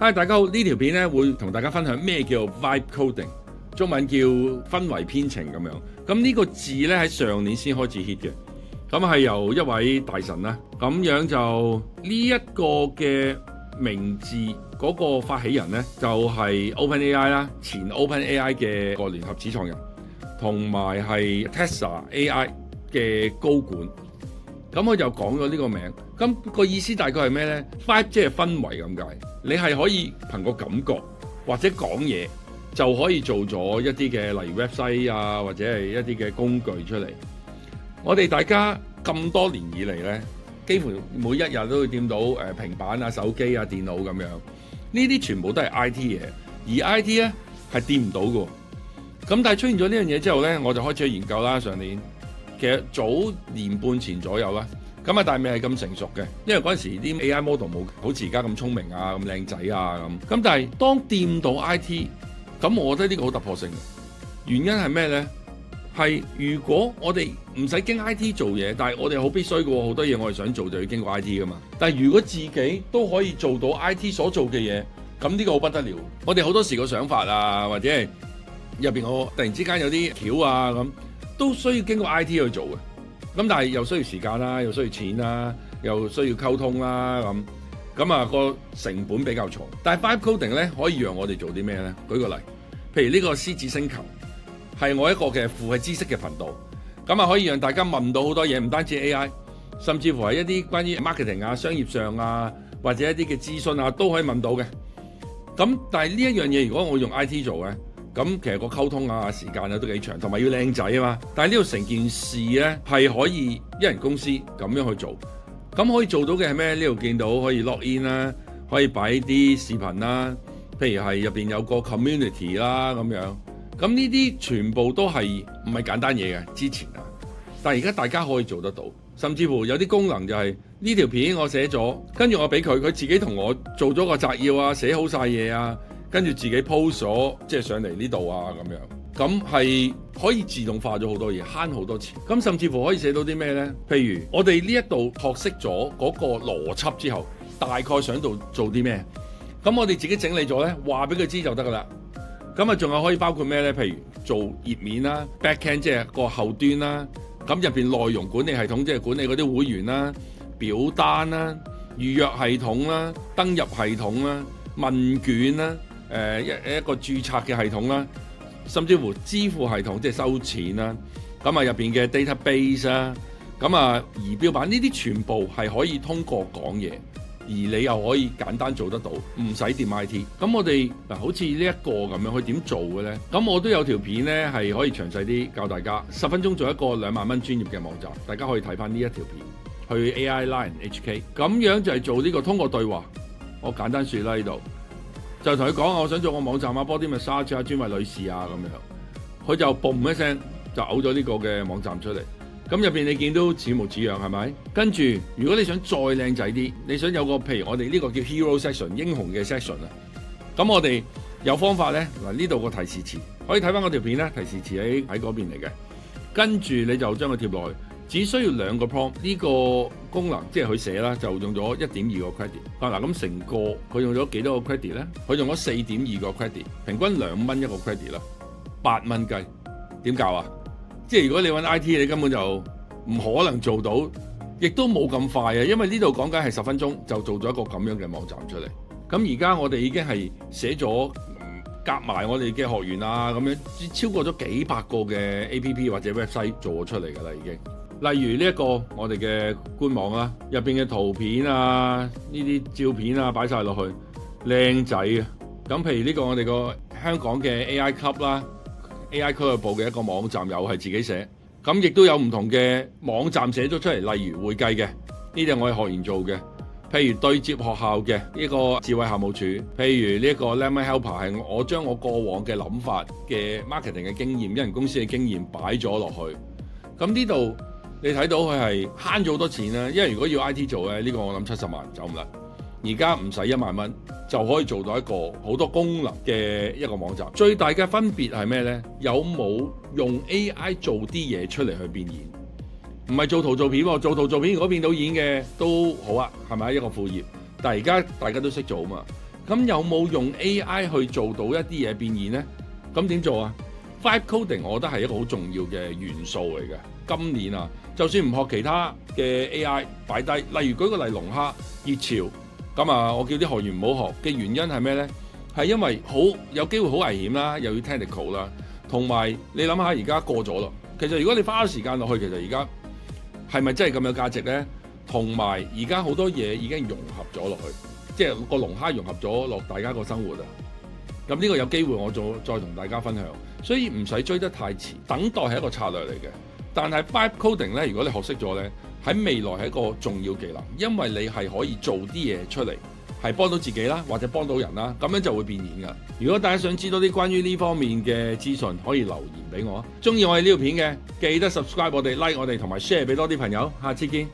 大家好，呢條片咧會同大家分享咩叫 Vibe Coding， 中文叫氛圍編程咁樣。咁呢個字咧喺上年先開始 hit 嘅，咁係由一位大神啦，咁樣就呢一個嘅名字嗰個發起人咧就係 OpenAI 啦，前 OpenAI 嘅個聯合始創人，同埋係 Tesla AI 嘅高管。咁佢就講咗呢個名，咁個意思大概係咩呢？ Vibe 即係氛圍咁解，你係可以憑個感覺或者講嘢就可以做咗一啲嘅，例如 website 啊，或者係一啲嘅工具出嚟。我哋大家咁多年以嚟呢，幾乎每一日都會掂到平板啊、手機啊、電腦咁樣，呢啲全部都係 IT 嘢，而 IT 呢係掂唔到嘅。咁但係出現咗呢樣嘢之後呢，我就開始去研究啦。上年其實早年半前左右啦，咁啊但係未係咁成熟嘅，因為嗰陣時啲 AI model 冇好似而家咁聰明啊、咁靚仔啊咁。咁但係當掂到 IT， 咁我覺得呢個好突破性嘅。原因係咩呢？係如果我哋唔使經 IT 做嘢，但係我哋好必須嘅喎，好多嘢我哋想做就要經過 IT 噶嘛。但係如果自己都可以做到 IT 所做嘅嘢，咁呢個好不得了。我哋好多時個想法啊，或者係入邊我突然之間有啲橋啊咁，都需要經過 IT 去做嘅，咁但係又需要時間啦，又需要錢啦，又需要溝通啦，咁啊個成本比較重。但係 Vibe Coding 咧可以讓我哋做啲咩咧？舉個例，譬如呢個獅子星球係我一個嘅付費知識嘅頻道，咁啊可以讓大家問到好多嘢，唔單止 AI， 甚至乎係一啲關於 marketing 啊、商業上啊，或者一啲嘅諮詢啊都可以問到嘅。咁但係呢一樣嘢如果我用 IT 做咧？咁其實個溝通啊、時間啊都幾長，同埋要靚仔啊嘛。但係呢度成件事咧係可以一人公司咁樣去做，咁可以做到嘅係咩？呢度見到可以 log in 啦，可以擺啲視頻啦，譬如係入邊有個 community 啦咁樣。咁呢啲全部都係唔係簡單嘢嘅之前啊，但係而家大家可以做得到，甚至乎有啲功能就係呢條片我寫咗，跟住我俾佢自己同我做咗個摘要啊，寫好晒嘢啊。跟住自己 post 咗，即係上嚟呢度啊咁樣，咁係可以自動化咗好多嘢，慳好多錢。咁甚至乎可以寫到啲咩呢？譬如我哋呢一度學識咗嗰個邏輯之後，大概想做啲咩？咁我哋自己整理咗呢，話俾佢知就得噶啦。咁啊，仲有可以包括咩呢？譬如做頁面啦 ，backend 即係個後端啦。咁入邊內容管理系統即係管理嗰啲會員啦、表單啦、預約系統啦、登入系統啦、問卷啦。一個註冊嘅系統啦，甚至乎支付系統即係收錢啦，咁啊入邊嘅 database 啦，咁啊儀表板呢啲全部係可以通過講嘢，而你又可以簡單做得到，唔使掂 IT。咁我哋嗱好似呢一個咁樣，佢點做嘅呢？咁我都有條片呢係可以詳細啲教大家，10分鐘做一個2萬蚊專業嘅網站，大家可以睇翻呢一條片，去 AI Lion HK， 咁樣就係做呢個通過對話。我簡單説啦呢度。就同佢講我想做個網站啊，body massage啊，專為女士啊咁樣，佢就嘣一聲就嘔咗呢個嘅網站出嚟。咁入邊你見到似模似樣係咪？跟住如果你想再靚仔啲，你想有個譬如我哋呢個叫 hero section 英雄嘅 section 啊，咁我哋有方法呢。嗱，呢度個提示詞可以睇翻嗰條片咧，提示詞喺嗰邊嚟嘅。跟住你就將佢貼落去。只需要2個 prompt， 呢個功能即係佢寫啦，就用咗 1.2 個 credit。嗱，咁成個佢用咗幾多個 credit 咧？佢用咗 4.2 個 credit， 平均2蚊一個 credit 啦，8蚊雞。點教啊？即係如果你揾 IT， 你根本就唔可能做到，亦都冇咁快啊！因為呢度講緊係10分鐘就做咗一個咁樣嘅網站出嚟。咁而家我哋已經係寫咗夾埋我哋嘅學員啊，咁樣超過咗幾百個嘅 APP 或者 website 做咗出嚟㗎啦，已經。例如呢一個我哋嘅官網啦，入邊嘅圖片啊，呢啲照片啊擺晒落去，靚仔啊！咁譬如呢個我哋個香港嘅 AI Club 啦，AI 俱樂部嘅一個網站又係自己寫，咁亦都有唔同嘅網站寫咗出嚟，例如會計嘅，呢啲係我哋學員做嘅。譬如對接學校嘅呢個智慧校務處，譬如呢一個 Lemon Helper 係我將我過往嘅諗法嘅 marketing 嘅經驗、一人公司嘅經驗擺咗落去，咁呢度。你睇到佢係慳咗好多錢啦，因為如果要 IT 做咧，呢個我諗70萬走唔甩。而家唔使1萬蚊就可以做到一個好多功能嘅一個網站。最大嘅分別係咩呢？有冇用 AI 做啲嘢出嚟去變現？唔係做圖做片喎，做圖做片如果變到演嘅都好啊，係咪一個副業？但係而家大家都識做啊嘛。咁有冇用 AI 去做到一啲嘢變現呢？咁點做啊？Vibe coding 我覺得係一個好重要嘅元素嚟嘅。今年啊，就算唔學其他嘅 AI 擺低，例如舉個例龍蝦熱潮，咁啊，我叫啲學員唔好學嘅原因係咩呢？係因為有機會好危險啦，又要 technical 啦，同埋你諗下而家過咗咯。其實如果你花咗時間落去，其實而家係咪真係咁有價值呢？同埋而家好多嘢已經融合咗落去，即係個龍蝦融合咗落大家個生活啊。咁呢個有機會我再同大家分享，所以唔使追得太遲，等待係一個策略嚟嘅。但係 Vibe coding 咧，如果你學識咗咧，喺未來係一個重要技能，因為你係可以做啲嘢出嚟，係幫到自己啦，或者幫到人啦，咁樣就會變現㗎。如果大家想知道啲關於呢方面嘅資訊，可以留言俾我。中意我哋呢條片嘅，記得 subscribe 我哋、like 我哋同埋 share 俾多啲朋友。下次見。